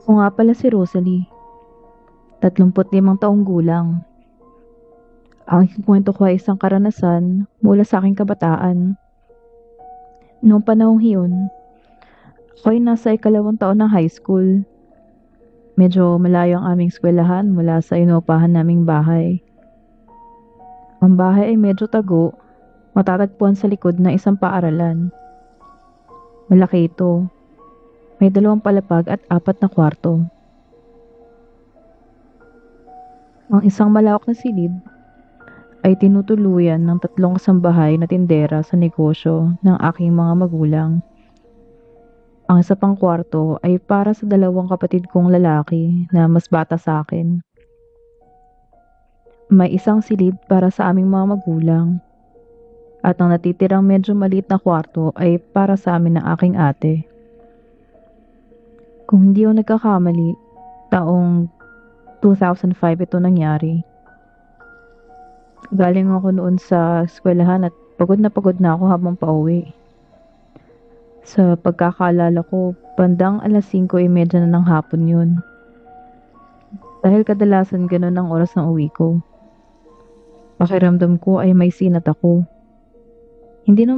Ako nga pala si Rosalie, 35 taong gulang. Ang kwento ko ay isang karanasan mula sa aking kabataan. Noong panahong iyon, ako ay nasa ikalawang taon ng high school. Medyo malayo ang aming eskwelahan mula sa inuupahan naming bahay. Ang bahay ay medyo tago, matatagpuan sa likod ng isang paaralan. Malaki ito, may 2 palapag at 4 na kwarto. Ang isang malawak na silid ay tinutuluyan ng 3 kasambahay na tindera sa negosyo ng aking mga magulang. Ang isa pang kwarto ay para sa 2 kapatid kong lalaki na mas bata sa akin. May isang silid para sa aming mga magulang at ang natitirang medyo maliit na kwarto ay para sa amin ng aking ate. Kung hindi ako nagkakamali, taong 2005 ito nangyari. Galing ako noon sa eskwelahan at pagod na ako habang pauwi. Sa pagkakaalala ko, bandang 5:30 na ng hapon yun. Dahil kadalasan ganun ang oras ng uwi ko. Pakiramdam ko ay may sinat ako. Hindi naman